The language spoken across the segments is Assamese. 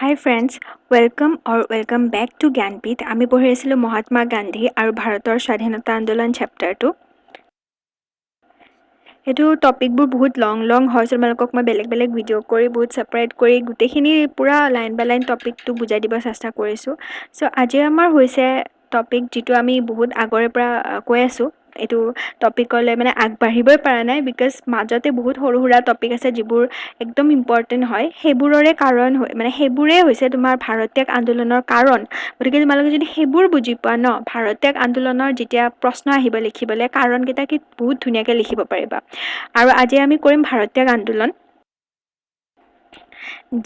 Hi friends, welcome back to Gyanpith. আমি পঢ়ি আছিলোঁ মহাত্মা গান্ধী আৰু ভাৰতৰ স্বাধীনতা আন্দোলন চেপ্টাৰটো। এইটো টপিকবোৰ বহুত লং হয়, তোমালোকক মই বেলেগ ভিডিঅ' কৰি বহুত ছেপাৰেট কৰি গোটেইখিনি পুৰা লাইন বাই লাইন টপিকটো বুজাই দিব চেষ্টা কৰিছোঁ। চ' আজি আমাৰ হৈছে টপিক যিটো আমি বহুত আগৰে পৰা কৈ আছোঁ। এইটো টপিকলৈ মানে আগবাঢ়িবই পৰা নাই বিকজ মাজতে বহুত সৰু সুৰা টপিক আছে যিবোৰ একদম ইম্পৰ্টেণ্ট হয়। সেইবোৰৰে কাৰণ সেইবোৰেই হৈছে তোমাৰ ভাৰতীয় আন্দোলনৰ কাৰণ। গতিকে তোমালোকে যদি সেইবোৰ বুজি পোৱা ন, ভাৰতীয় আন্দোলনৰ যেতিয়া প্ৰশ্ন আহিব লিখিবলৈ কাৰণকেইটা কি বহুত ধুনীয়াকৈ লিখিব পাৰিবা। আৰু আজি আমি কৰিম ভাৰতীয় আন্দোলন,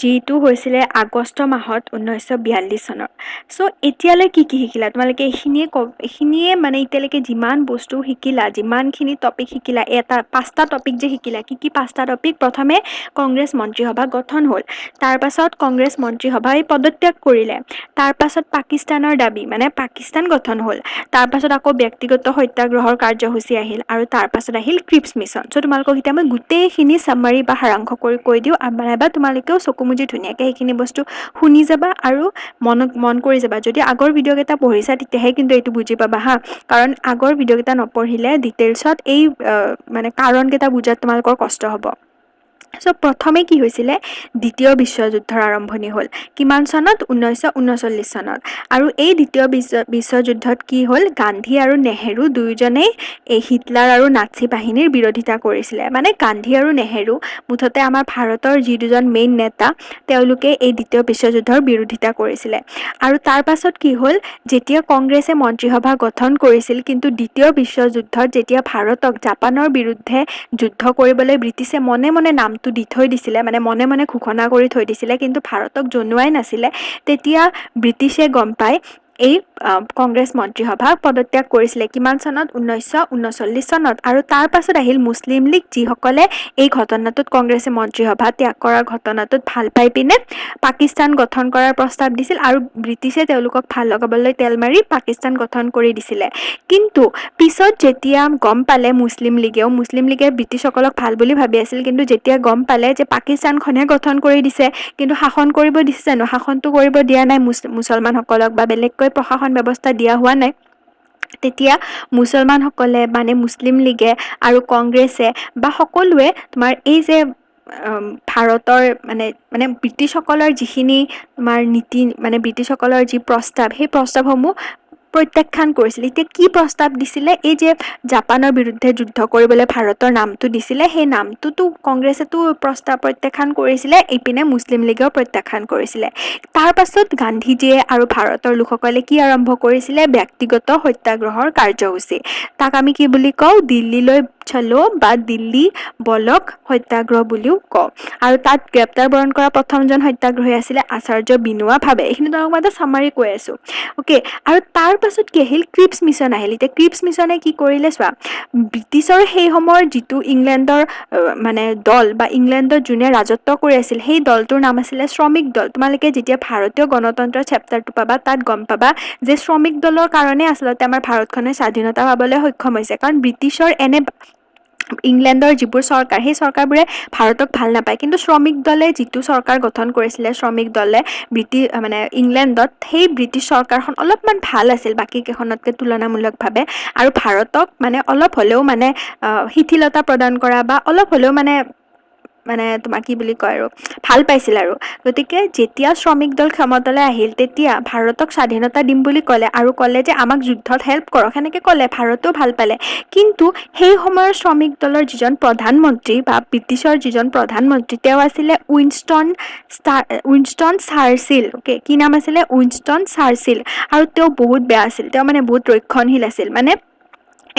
যিটো হৈছিলে আগষ্ট মাহত 1942 চনৰ। চ' এতিয়ালৈ কি শিকিলা তোমালোকে এইখিনিয়ে মানে এতিয়ালৈকে যিমান বস্তু শিকিলা, যিমানখিনি টপিক শিকিলা, এটা 5টা টপিক যে শিকিলা, কি 5টা টপিক? প্ৰথমে কংগ্ৰেছ মন্ত্ৰীসভা গঠন হ'ল। তাৰ পাছত কংগ্ৰেছ মন্ত্ৰীসভাই পদত্যাগ কৰিলে। তাৰ পাছত পাকিস্তানৰ দাবী মানে পাকিস্তান গঠন হ'ল। তাৰ পাছত আকৌ ব্যক্তিগত সত্যাগ্ৰহৰ কাৰ্যসূচী আহিল আৰু তাৰ পাছত আহিল ক্ৰিপছ মিছন। চ' তোমালোকক এতিয়া মই গোটেইখিনি চামাৰি বা সাৰাংশ কৰি কৈ দিওঁ, নাইবা তোমালোকেও চকু মুজি ধুনীয়াকৈ সেইখিনি বস্তু শুনি যাবা আৰু মন কৰি যাবা। যদি আগৰ ভিডিঅ' কেইটা পঢ়িছা তেতিয়াহে কিন্তু এইটো বুজি পাবা হা, কাৰণ আগৰ ভিডিঅ' কেইটা নপঢ়িলে ডিটেইলছত এই কাৰণ কেইটা বুজাত তোমালোকৰ কষ্ট হ'ব। চ' প্ৰথমে কি হৈছিলে, দ্বিতীয় বিশ্বযুদ্ধৰ আৰম্ভণি হ'ল। কিমান চনত? 1939 চনত। আৰু এই দ্বিতীয় বিশ্বযুদ্ধত কি হ'ল, গান্ধী আৰু নেহেৰু দুয়োজনেই এই হিটলাৰ আৰু নাৎসি বাহিনীৰ বিৰোধিতা কৰিছিলে। মানে গান্ধী আৰু নেহেৰু মুঠতে আমাৰ ভাৰতৰ যি দুজন মেইন নেতা, তেওঁলোকে এই দ্বিতীয় বিশ্বযুদ্ধৰ বিৰোধিতা কৰিছিলে। আৰু তাৰ পাছত কি হ'ল, যেতিয়া কংগ্ৰেছে মন্ত্ৰীসভা গঠন কৰিছিল, কিন্তু দ্বিতীয় বিশ্বযুদ্ধত যেতিয়া ভাৰতক জাপানৰ বিৰুদ্ধে যুদ্ধ কৰিবলৈ ব্ৰিটিছে মনে নামটো দি থৈ দিছিলে, মনে ঘোষণা কৰি থৈ দিছিলে, কিন্তু ভাৰতক জনোৱাই নাছিলে, তেতিয়া ব্ৰিটিছে গম পায় এই কংগ্ৰেছ মন্ত্ৰীসভা পদত্যাগ কৰিছিলে। কিমান চনত? 1939 চনত। আৰু তাৰ পাছত আহিল মুছলিম লীগ, যিসকলে এই ঘটনাটোত কংগ্ৰেছে মন্ত্ৰীসভা ত্যাগ কৰাৰ ঘটনাটোত ভাল পাই পিনে পাকিস্তান গঠন কৰাৰ প্ৰস্তাৱ দিছিল আৰু ব্ৰিটিছে তেওঁলোকক ভাল লগাবলৈ তেল মাৰি পাকিস্তান গঠন কৰি দিছিলে। কিন্তু পিছত যেতিয়া গম পালে মুছলিম লীগে ব্ৰিটিছসকলক ভাল বুলি ভাবি আছিল, কিন্তু যেতিয়া গম পালে যে পাকিস্তানখনহে গঠন কৰি দিছে, কিন্তু শাসন কৰিব দিছে জানো? শাসনটো কৰিব দিয়া নাই মুছলমানসকলক, বা বেলেগকৈ প্ৰশাসন ব্যৱস্থা দিয়া হোৱা নাই। তেতিয়া মুছলমানসকলে মুছলিম লীগে আৰু কংগ্ৰেছে বা সকলোৱে তোমাৰ এই যে ভাৰতৰ ব্ৰিটিছসকলৰ যিখিনি তোমাৰ নীতি, ব্ৰিটিছসকলৰ যি প্ৰস্তাৱ, সেই প্ৰস্তাৱসমূহ প্ৰত্যাখ্যান কৰিছিল। এতিয়া কি প্ৰস্তাৱ দিছিলে? এই যে জাপানৰ বিৰুদ্ধে যুদ্ধ কৰিবলৈ ভাৰতৰ নামটো দিছিলে, সেই নামটোতো কংগ্ৰেছেতো প্ৰত্যাখ্যান কৰিছিলে, এইপিনে মুছলিম লীগেও প্ৰত্যাখ্যান কৰিছিলে। তাৰ পাছত গান্ধীজীয়ে আৰু ভাৰতৰ লোকসকলে কি আৰম্ভ কৰিছিলে? ব্যক্তিগত সত্যাগ্ৰহৰ কাৰ্যসূচী। তাক আমি কি বুলি কওঁ? দিল্লীলৈ চলো বা দিল্লী বলক সত্যাগ্ৰহ বুলিও কওঁ। আৰু তাত গ্ৰেপ্তাৰ বৰণ কৰা প্ৰথমজন সত্যাগ্ৰহী আছিলে আচাৰ্য বিনোৱা ভাবে। এইখিনি তোমাক মই এটা চামাৰি কৈ আছো, অ'কে। আৰু তাৰ পাছত কি আহিল? ক্ৰিপছ মিছন আহিল। এতিয়া ক্ৰিপছ মিছনে কি কৰিলে চোৱা, ব্ৰিটিছৰ সেই সময়ৰ যিটো ইংলেণ্ডৰ দল বা ইংলেণ্ডত যোনে ৰাজত্ব কৰি আছিল, সেই দলটোৰ নাম আছিলে শ্ৰমিক দল। তোমালোকে যেতিয়া ভাৰতীয় গণতন্ত্ৰ চেপ্টাৰটো পাবা, তাত গম পাবা যে শ্ৰমিক দলৰ কাৰণে আচলতে আমাৰ ভাৰতখনে স্বাধীনতা পাবলৈ সক্ষম হৈছে, কাৰণ ব্ৰিটিছৰ ইংলেণ্ডৰ যিবোৰ চৰকাৰ, সেই চৰকাৰবোৰে ভাৰতক ভাল নাপায়, কিন্তু শ্ৰমিক দলে যিটো চৰকাৰ গঠন কৰিছিলে, শ্ৰমিক দলে ইংলেণ্ডত, সেই ব্ৰিটিছ চৰকাৰখন অলপমান ভাল আছিল বাকী কেইখনতকৈ তুলনামূলকভাৱে, আৰু ভাৰতক অলপ হ'লেও শিথিলতা প্ৰদান কৰা বা অলপ হ'লেও তোমাৰ কি বুলি কয় আৰু ভাল পাইছিল আৰু। গতিকে যেতিয়া শ্ৰমিক দল ক্ষমতালৈ আহিল, তেতিয়া ভাৰতক স্বাধীনতা দিম বুলি ক'লে আৰু ক'লে যে আমাক যুদ্ধত হেল্প কৰক, সেনেকে ক'লে। ভাৰতেও ভাল পালে, কিন্তু সেই সময়ৰ শ্ৰমিক দলৰ যিজন প্ৰধানমন্ত্ৰী বা ব্ৰিটিছৰ যিজন প্ৰধানমন্ত্ৰী, তেওঁ আছিলে উইনষ্টন চাৰ্চিল। অ'কে, কি নাম আছিলে? Winston Churchill. আৰু তেওঁ বহুত বেয়া আছিল, তেওঁ বহুত ৰক্ষণশীল আছিল,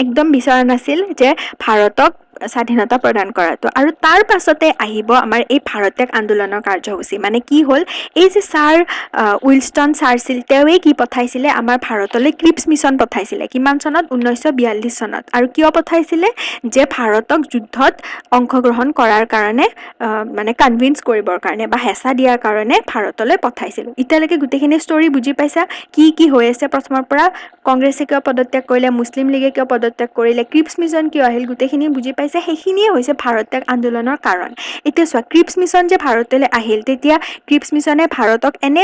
একদম বিচৰা নাছিল যে ভাৰতক স্বাধীনতা প্ৰদান কৰাটো। আৰু তাৰ পাছতে আহিব আমাৰ এই ভাৰতীয় আন্দোলনৰ কাৰ্যসূচী। কি হ'ল, এই যে উইনষ্টন চাৰ্চিল, তেওঁৱেই কি পঠাইছিলে? আমাৰ ভাৰতলৈ ক্ৰিপছ মিছন পঠাইছিলে। কিমান চনত? 1942 চনত। আৰু কিয় পঠাইছিলে? যে ভাৰতক যুদ্ধত অংশগ্ৰহণ কৰাৰ কাৰণে কনভিন্স কৰিবৰ কাৰণে বা হেঁচা দিয়াৰ কাৰণে ভাৰতলৈ পঠাইছিল। এতিয়ালৈকে গোটেইখিনি ষ্টৰি বুজি পাইছা? কি হৈ আছে প্ৰথমৰ পৰা? কংগ্ৰেছে কিয় পদত্যাগ কৰিলে? মুছলিম লীগে কিয় পদত্যাগ কৰিলে? ক্ৰিপছ মিছন কিয় আহিল? গোটেইখিনি বুজি পাইছা? পাইছে সেইখিনিয়ে হৈছে ভাৰত ত্যাগ আন্দোলনৰ কাৰণ। এতিয়া চোৱা ক্ৰিপছ মিছন যে ভাৰতলৈ আহিল, তেতিয়া ক্ৰিপছ মিছনে ভাৰতক এনে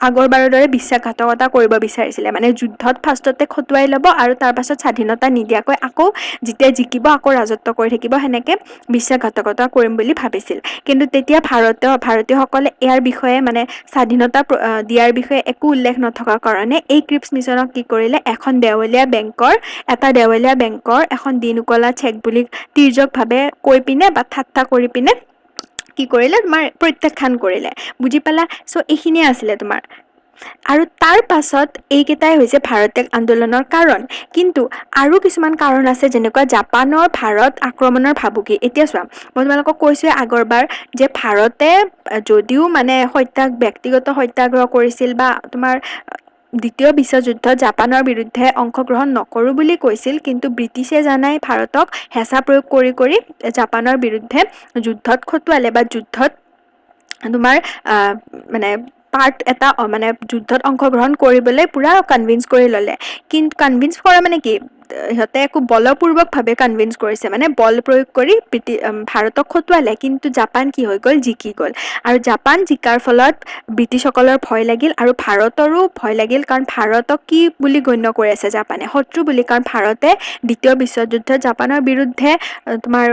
আগৰবাৰৰ দৰে বিশ্বাসঘাতকতা কৰিব বিচাৰিছিলে, মানে যুদ্ধত ফাৰ্ষ্টতে খটুৱাই ল'ব আৰু তাৰ পাছত স্বাধীনতা নিদিয়াকৈ আকৌ যেতিয়া জিকিব আকৌ ৰাজত্ব কৰি থাকিব, সেনেকে বিশ্বাসঘাতকতা কৰিম বুলি ভাবিছিল। কিন্তু তেতিয়া ভাৰতীয়সকলে ইয়াৰ বিষয়ে মানে স্বাধীনতা দিয়াৰ বিষয়ে একো উল্লেখ নথকাৰ কাৰণে এই ক্ৰিপছ মিছনক কি কৰিলে, এটা দেৱলীয়া বেংকৰ এখন দিন উকলা চেক বুলি তিৰ্যকভাৱে কৈ পিনে বা ঠাট্টা কৰি পিনে কি কৰিলে, তোমাৰ প্ৰত্যাখ্যান কৰিলে। বুজি পালা? চ' এইখিনিয়ে আছিলে তোমাৰ। আৰু তাৰ পাছত এইকেইটাই হৈছে ভাৰত ত্যাগ আন্দোলনৰ কাৰণ। কিন্তু আৰু কিছুমান কাৰণ আছে, যেনেকুৱা জাপানৰ ভাৰত আক্ৰমণৰ ভাবুকি। এতিয়া চোৱা, মই তোমালোকক কৈছোৱে আগৰবাৰ যে ভাৰতে যদিও মানে ব্যক্তিগত সত্যাগ্ৰহ কৰিছিল বা তোমাৰ দ্বিতীয় বিশ্বযুদ্ধত জাপানৰ বিৰুদ্ধে অংশগ্ৰহণ নকৰোঁ বুলি কৈছিল, কিন্তু ব্ৰিটিছে জানাই ভাৰতক হেঁচা প্ৰয়োগ কৰি কৰি জাপানৰ বিৰুদ্ধে যুদ্ধত খটুৱালে বা যুদ্ধত তোমাৰ মানে পাৰ্ট এটা মানে যুদ্ধত অংশগ্ৰহণ কৰিবলৈ পুৰা কনভিন্স কৰি ল'লে। কিন্তু কনভিন্স কৰা মানে কি, সিহঁতে একো বলপূৰ্বকভাৱে কনভিন্স কৰিছে, মানে বল প্ৰয়োগ কৰি ভাৰতক খটুৱালে। কিন্তু জাপান কি হৈ গ'ল, জিকি গ'ল। আৰু জাপান জিকাৰ ফলত ব্ৰিটিছসকলৰ ভয় লাগিল আৰু ভাৰতৰো ভয় লাগিল, কাৰণ ভাৰতক কি বুলি গণ্য কৰি আছে জাপানে, শত্ৰু বুলি। কাৰণ ভাৰতে দ্বিতীয় বিশ্বযুদ্ধত জাপানৰ বিৰুদ্ধে তোমাৰ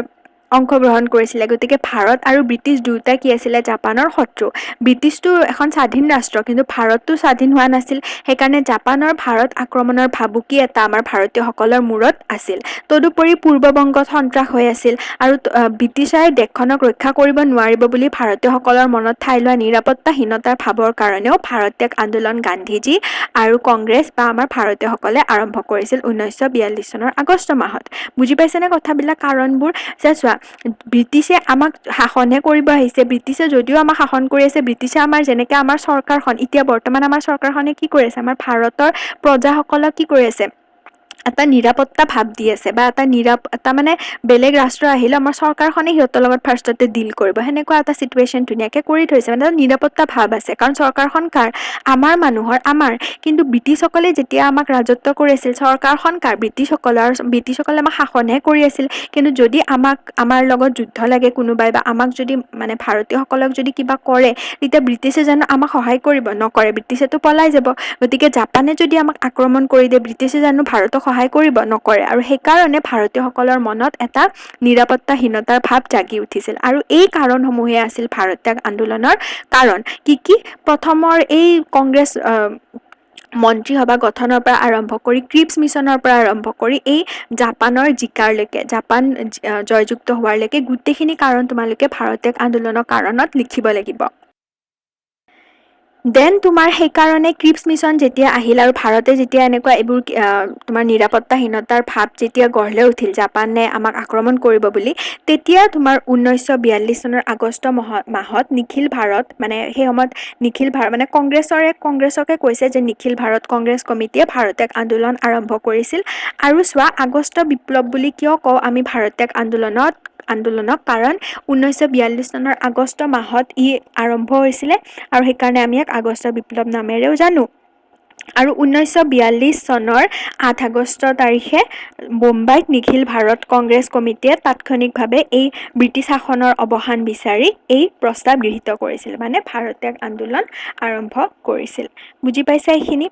অংশগ্ৰহণ কৰিছিলে। গতিকে ভাৰত আৰু ব্ৰিটিছ দুয়োটাই কি আছিলে, জাপানৰ শত্ৰু। ব্ৰিটিছটো এখন স্বাধীন ৰাষ্ট্ৰ, কিন্তু ভাৰতটো স্বাধীন হোৱা নাছিল। সেইকাৰণে জাপানৰ ভাৰত আক্ৰমণৰ ভাবুকি এটা আমাৰ ভাৰতীয়সকলৰ মূৰত আছিল। তদুপৰি পূৰ্ববংগত সন্ত্ৰাস হৈ আছিল আৰু ব্ৰিটিছে দেশখনক ৰক্ষা কৰিব নোৱাৰিব বুলি ভাৰতীয়সকলৰ মনত ঠাই লোৱা নিৰাপত্তাহীনতাৰ ভাৱৰ কাৰণেও ভাৰত ত্যাগ আন্দোলন গান্ধীজী আৰু কংগ্ৰেছ বা আমাৰ ভাৰতীয়সকলে আৰম্ভ কৰিছিল 1942 চনৰ আগষ্ট মাহত। বুজি পাইছেনে কথাবিলাক, কাৰণবোৰ? যে চোৱা, ব্ৰিটিছে আমাক শাসনহে কৰিব আহিছে। ব্ৰিটিছে যদিও আমাক শাসন কৰি আছে, ব্ৰিটিছে আমাৰ যেনেকে আমাৰ চৰকাৰখন, এতিয়া বৰ্তমান আমাৰ চৰকাৰখনে কি কৰি আছে, আমাৰ ভাৰতৰ প্ৰজাসকলক কি কৰি আছে, এটা নিৰাপত্তা ভাৱ দি আছে, বা এটা মানে বেলেগ ৰাষ্ট্ৰ আহিলে আমাৰ চৰকাৰখনে সিহঁতৰ লগত ফাৰ্ষ্টতে ডিল কৰিব, সেনেকুৱা এটা চিটুৱেশ্যন ধুনীয়াকে কৰি থৈছে। মানে নিৰাপত্তা ভাৱ আছে, কাৰণ চৰকাৰখন কাৰ, আমাৰ মানুহৰ, আমাৰ। কিন্তু ব্ৰিটিছসকলে যেতিয়া আমাক ৰাজত্ব কৰি আছিল, চৰকাৰখন কাৰ, ব্ৰিটিছসকলে আমাক শাসনহে কৰি আছিল। কিন্তু যদি আমাৰ লগত যুদ্ধ লাগে কোনোবাই, বা আমাক যদি মানে ভাৰতীয়সকলক যদি কিবা কৰে, তেতিয়া ব্ৰিটিছে জানো আমাক সহায় কৰিব? নকৰে, ব্ৰিটিছেতো পলাই যাব। গতিকে জাপানে যদি আমাক আক্ৰমণ কৰি দিয়ে, ব্ৰিটিছে জানো ভাৰতক সহায় কৰিব? নকৰে। আৰু সেইকাৰণে ভাৰতীয়সকলৰ মনত এটা নিৰাপত্তাহীনতাৰ ভাৱ জাগি উঠিছিল। আৰু এই কাৰণসমূহে আছিল ভাৰত ত্যাগ আন্দোলনৰ কাৰণ। কি? প্ৰথমৰ এই কংগ্ৰেছ মন্ত্ৰীসভা গঠনৰ পৰা আৰম্ভ কৰি, ক্ৰিপছ মিছনৰ পৰা আৰম্ভ কৰি, এই জাপানৰ জিকাৰলৈকে, জাপান জয়যুক্ত হোৱাৰলৈকে, গোটেইখিনি কাৰণ তোমালোকে ভাৰত ত্যাগ আন্দোলনৰ কাৰণত লিখিব লাগিব। দেন তোমাৰ সেইকাৰণে ক্ৰিপছ মিছন যেতিয়া আহিল আৰু ভাৰতে যেতিয়া এনেকুৱা এইবোৰ তোমাৰ নিৰাপত্তাহীনতাৰ ভাৱ যেতিয়া গঢ় লৈ উঠিল, জাপানে আমাক আক্ৰমণ কৰিব বুলি, তেতিয়া তোমাৰ 1942 চনৰ আগষ্ট মাহত নিখিল ভাৰত, মানে সেই সময়ত নিখিল ভাৰত মানে কংগ্ৰেছকে কৈছে যে নিখিল ভাৰত কংগ্ৰেছ কমিটিয়ে ভাৰত ত্যাগ আন্দোলন আৰম্ভ কৰিছিল। আৰু চোৱা, আগষ্ট বিপ্লৱ বুলি কিয় কওঁ আমি ভাৰত ত্যাগ আন্দোলনক, কাৰণ 1942 চনৰ আগষ্ট মাহত ই আৰম্ভ হৈছিলে, আৰু সেইকাৰণে আমি ইয়াক আগষ্ট বিপ্লৱ নামেৰেও জানো। আৰু 1942 চনৰ 8 আগষ্ট তাৰিখে বোম্বাইত নিখিল ভাৰত কংগ্ৰেছ কমিটিয়ে তাৎক্ষণিকভাৱে এই ব্ৰিটিছ শাসনৰ অৱসান বিচাৰি এই প্ৰস্তাৱ গৃহীত কৰিছিল, মানে ভাৰত ত্যাগ আন্দোলন আৰম্ভ কৰিছিল। বুজি পাইছা এইখিনি?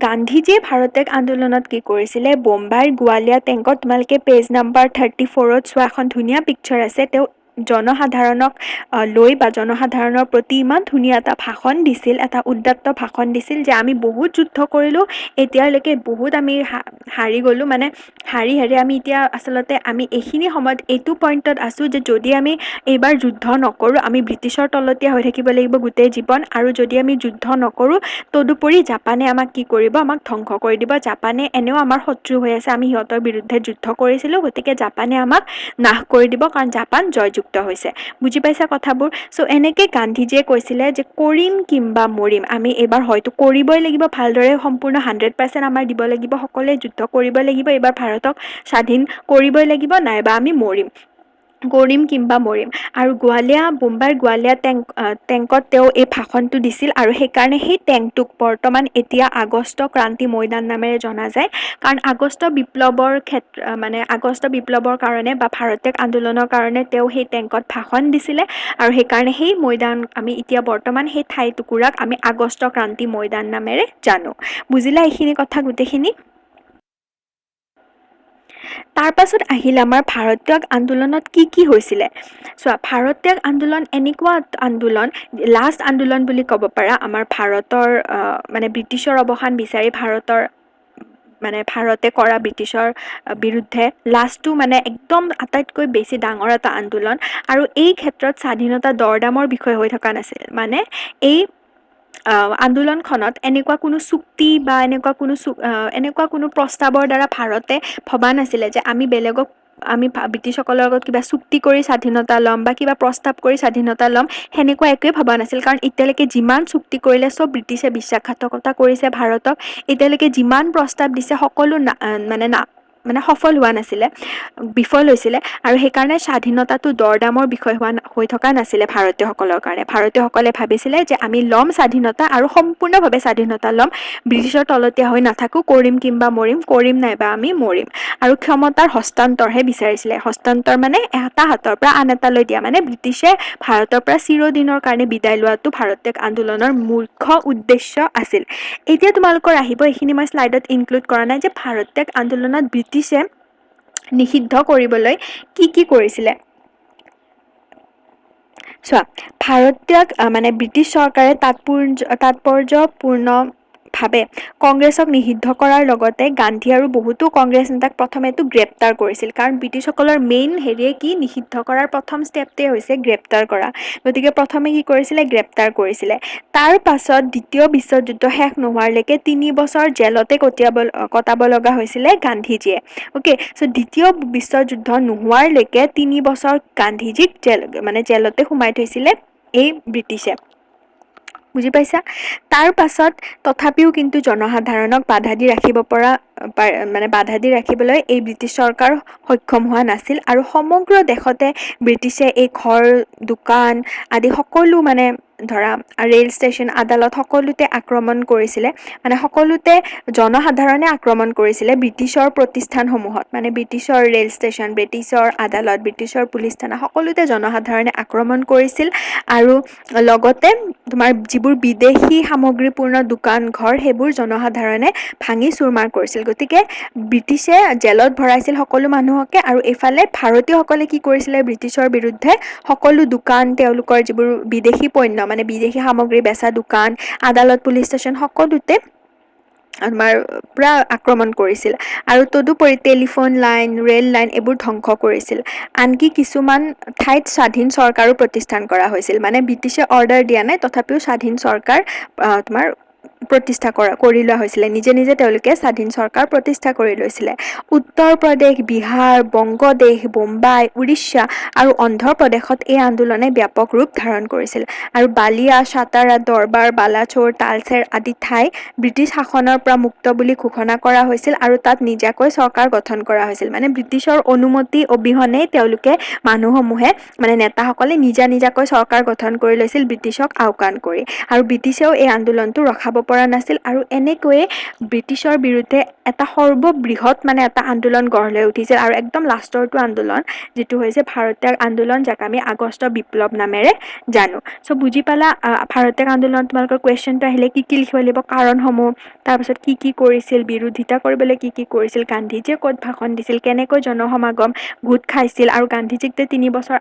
গান্ধীজীয়ে ভাৰত ত্যাগ আন্দোলনত কি কৰিছিলে, বোম্বাইৰ গোৱালিয়া টেংকত, তোমালোকে পেজ নাম্বাৰ 34ত চোৱা, এখন ধুনীয়া পিকচাৰ আছে। তেওঁ জনসাধাৰণক লৈ বা জনসাধাৰণৰ প্ৰতি ইমান ধুনীয়া এটা ভাষণ দিছিল, এটা উদ্দাত্ত ভাষণ দিছিল, যে আমি বহুত যুদ্ধ কৰিলোঁ, এতিয়ালৈকে বহুত আমি হাৰি গ'লোঁ, মানে হাৰি আমি এতিয়া আচলতে আমি এইখিনি সময়ত এইটো পইণ্টত আছোঁ যে যদি আমি এইবাৰ যুদ্ধ নকৰোঁ, আমি ব্ৰিটিছৰ তলতীয়া হৈ থাকিব লাগিব গোটেই জীৱন। আৰু যদি আমি যুদ্ধ নকৰোঁ, তদুপৰি জাপানে আমাক কি কৰিব, আমাক ধ্বংস কৰি দিব। জাপানে এনেও আমাৰ শত্ৰু হৈ আছে, আমি সিহঁতৰ বিৰুদ্ধে যুদ্ধ কৰিছিলোঁ, গতিকে জাপানে আমাক নাশ কৰি দিব, কাৰণ জাপান জয়যুক্ত হৈছে। বুজি পাইছা কথাবোৰ? চ' এনেকে গান্ধীজীয়ে কৈছিলে যে কৰিম কিম্বা মৰিম, আমি এইবাৰ হয়তো কৰিবই লাগিব, ভালদৰে সম্পূৰ্ণ 100% আমাৰ দিব লাগিব, সকলোৱে যুদ্ধ কৰিব লাগিব, এইবাৰ ভাৰতক স্বাধীন কৰিবই লাগিব, নাইবা আমি মৰিম। কৰিম কিম্বা মৰিম। আৰু মুম্বাইৰ গোৱালিয়া টেংকত তেওঁ এই ভাষণটো দিছিল আৰু সেইকাৰণে সেই টেংকটোক বৰ্তমান এতিয়া আগষ্ট ক্ৰান্তি ময়দান নামেৰে জনা যায়। কাৰণ আগষ্ট বিপ্লৱৰ কাৰণে বা ভাৰত ত্যাগ আন্দোলনৰ কাৰণে তেওঁ সেই টেংকত ভাষণ দিছিলে আৰু সেইকাৰণে সেই ময়দান আমি এতিয়া বৰ্তমান সেই ঠাই টুকুৰাক আমি আগষ্ট ক্ৰান্তি ময়দান নামেৰে জানো। বুজিলা এইখিনি কথা গোটেইখিনি? তাৰ পাছত আহিল আমাৰ ভাৰত্যাগ আন্দোলনত কি কি হৈছিলে। চোৱা, ভাৰত্যাগ আন্দোলন এনেকুৱা আন্দোলন, লাষ্ট আন্দোলন বুলি ক'ব পাৰা আমাৰ ভাৰতৰ মানে ব্ৰিটিছৰ অৱসান বিচাৰি ভাৰতে কৰা ব্ৰিটিছৰ বিৰুদ্ধে লাষ্টটো মানে একদম আটাইতকৈ বেছি ডাঙৰ এটা আন্দোলন। আৰু এই ক্ষেত্ৰত স্বাধীনতা দৰদামৰ বিষয় হৈ থকা নাছিল। মানে এই আন্দোলনখনত এনেকুৱা কোনো চুক্তি বা এনেকুৱা কোনো প্ৰস্তাৱৰ দ্বাৰা ভাৰতে ভবা নাছিলে যে আমি ব্ৰিটিছসকলৰ লগত কিবা চুক্তি কৰি স্বাধীনতা ল'ম বা কিবা প্ৰস্তাৱ কৰি স্বাধীনতা ল'ম, সেনেকুৱা একোৱেই ভবা নাছিল। কাৰণ এতিয়ালৈকে যিমান চুক্তি কৰিলে চব ব্ৰিটিছে বিশ্বাসঘাতকতা কৰিছে ভাৰতক। এতিয়ালৈকে যিমান প্ৰস্তাৱ দিছে সকলো মানে সফল হোৱা নাছিলে, বিফল হৈছিলে। আৰু সেইকাৰণে স্বাধীনতাটো দৰদামৰ বিষয় হৈ থকা নাছিলে ভাৰতীয়সকলৰ কাৰণে। ভাৰতীয়সকলে ভাবিছিলে যে আমি ল'ম স্বাধীনতা আৰু সম্পূৰ্ণভাৱে স্বাধীনতা ল'ম, ব্ৰিটিছৰ তলতীয়া হৈ নাথাকো, কৰিম কিম্বা মৰিম, কৰিম নাইবা আমি মৰিম। আৰু ক্ষমতাৰ হস্তান্তৰহে বিচাৰিছিলে। হস্তান্তৰ মানে এটা হাতৰ পৰা আন এটালৈ দিয়া, মানে ব্ৰিটিছে ভাৰতৰ পৰা চিৰদিনৰ কাৰণে বিদায় লোৱাটো ভাৰত্যাগ আন্দোলনৰ মুখ্য উদ্দেশ্য আছিল। এতিয়া তোমালোকৰ আহিব, এইখিনি মই শ্লাইডত ইনক্লুড কৰা নাই, যে ভাৰত্যাগ আন্দোলনত ব্ৰিটিছে নিষিদ্ধ কৰিবলৈ কি কি কৰিছিলে। চোৱা, ভাৰত্যাগ ব্ৰিটিছ চৰকাৰে তাৎপৰ্যপূৰ্ণভাৱে কংগ্ৰেছক নিষিদ্ধ কৰাৰ লগতে গান্ধী আৰু বহুতো কংগ্ৰেছ নেতাক প্ৰথমেতো গ্ৰেপ্তাৰ কৰিছিল। কাৰণ ব্ৰিটিছসকলৰ মেইন হেৰিয়ে কি, নিষিদ্ধ কৰাৰ প্ৰথম ষ্টেপটোৱে হৈছে গ্ৰেপ্তাৰ কৰা। গতিকে প্ৰথমে কি কৰিছিলে, গ্ৰেপ্তাৰ কৰিছিলে। তাৰ পাছত দ্বিতীয় বিশ্বযুদ্ধ শেষ নোহোৱালৈকে 3 বছৰ জেলতে কটাব লগা হৈছিলে গান্ধীজীয়ে। অ'কে, চ' দ্বিতীয় বিশ্বযুদ্ধ নোহোৱালৈকে 3 বছৰ গান্ধীজীক জেলতে সোমাই থৈছিলে এই ব্ৰিটিছে। বুজি পাইছা? তাৰ পাছত তথাপিও কিন্তু জনসাধাৰণক বাধা দি ৰাখিবলৈ এই ব্ৰিটিছ চৰকাৰ সক্ষম হোৱা নাছিল। আৰু সমগ্ৰ দেশতে ব্ৰিটিছে এই ঘৰ, দোকান আদি সকলো ধৰা ৰেল ষ্টেচন, আদালত সকলোতে আক্ৰমণ কৰিছিলে। সকলোতে জনসাধাৰণে আক্ৰমণ কৰিছিলে ব্ৰিটিছৰ প্ৰতিষ্ঠানসমূহত। ব্ৰিটিছৰ ৰেল ষ্টেচন, ব্ৰিটিছৰ আদালত, ব্ৰিটিছৰ পুলিচ থানা, সকলোতে জনসাধাৰণে আক্ৰমণ কৰিছিল। আৰু লগতে তোমাৰ যিবোৰ বিদেশী সামগ্ৰীপূৰ্ণ দোকান, ঘৰ, সেইবোৰ জনসাধাৰণে ভাঙি চুৰমাৰ কৰিছিল। গতিকে ব্ৰিটিছে জেলত ভৰাইছিল সকলো মানুহকে, আৰু এইফালে ভাৰতীয়সকলে কি কৰিছিলে, ব্ৰিটিছৰ বিৰুদ্ধে সকলো দোকান, তেওঁলোকৰ যিবোৰ বিদেশী পণ্য, বিদেশী সামগ্ৰী বেচা দোকান, আদালত, পুলিচ ষ্টেচন সকলোতে পুৰা আক্ৰমণ কৰিছিল। আৰু তদুপৰি টেলিফোন লাইন, ৰেল লাইন এইবোৰ ধ্বংস কৰিছিল। আনকি কিছুমান ঠাইত স্বাধীন চৰকাৰো প্ৰতিষ্ঠান কৰা হৈছিল। ব্ৰিটিছে অৰ্ডাৰ দিয়া নাই, তথাপিও স্বাধীন চৰকাৰ প্ৰতিষ্ঠা কৰি লোৱা হৈছিলে। নিজে নিজে তেওঁলোকে স্বাধীন চৰকাৰ প্ৰতিষ্ঠা কৰি লৈছিলে। উত্তৰ প্ৰদেশ, বিহাৰ, বংগদেশ, বোম্বাই, উৰিষ্যা আৰু অন্ধ্ৰ প্ৰদেশত এই আন্দোলনে ব্যাপক ৰূপ ধাৰণ কৰিছিল। আৰু বালিয়া, সাতাৰা, দৰবাৰ, বালাচোৰ, তালচেৰ আদি ঠাই ব্ৰিটিছ শাসনৰ পৰা মুক্ত বুলি ঘোষণা কৰা হৈছিল। আৰু তাত নিজাকৈ চৰকাৰ গঠন কৰা হৈছিল। ব্ৰিটিছৰ অনুমতি অবিহনে তেওঁলোকে মানুহসমূহে নেতাসকলে নিজাকৈ চৰকাৰ গঠন কৰি লৈছিল, ব্ৰিটিছক আওকাণ কৰি। আৰু ব্ৰিটিছেও এই আন্দোলনটো ৰখাব পৰা নাছিল। আৰু এনেকৈয়ে ব্ৰিটিছৰ বিৰুদ্ধে এটা সৰ্ববৃহৎ এটা আন্দোলন গঢ় লৈ উঠিছিল। আৰু একদম লাষ্টৰটো আন্দোলন যিটো হৈছে ভাৰত্যাগ আন্দোলন, যাক আমি আগষ্ট বিপ্লৱ নামেৰে জানো। চ' বুজি পালা, ভাৰত্যাগ আন্দোলনত তোমালোকৰ কুৱেশ্যনটো আহিলে কি কি লিখিব লাগিব, কাৰণসমূহ, তাৰপিছত কি কি কৰিছিল, বিৰোধিতা কৰিবলৈ কি কি কৰিছিল, গান্ধীজীয়ে ক'ত ভাষণ দিছিল, কেনেকৈ জনসমাগম গোট খাইছিল, আৰু গান্ধীজীক যে 3 বছৰ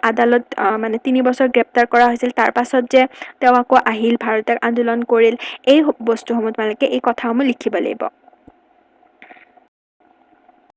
3 বছৰ গ্ৰেপ্তাৰ কৰা হৈছিল, তাৰ পাছত যে তেওঁ আকৌ আহিল, ভাৰত্যাগ আন্দোলন কৰিল, এই বস্তুসমূহ তোমালোকে, এই কথাসমূহ লিখিব লাগিব।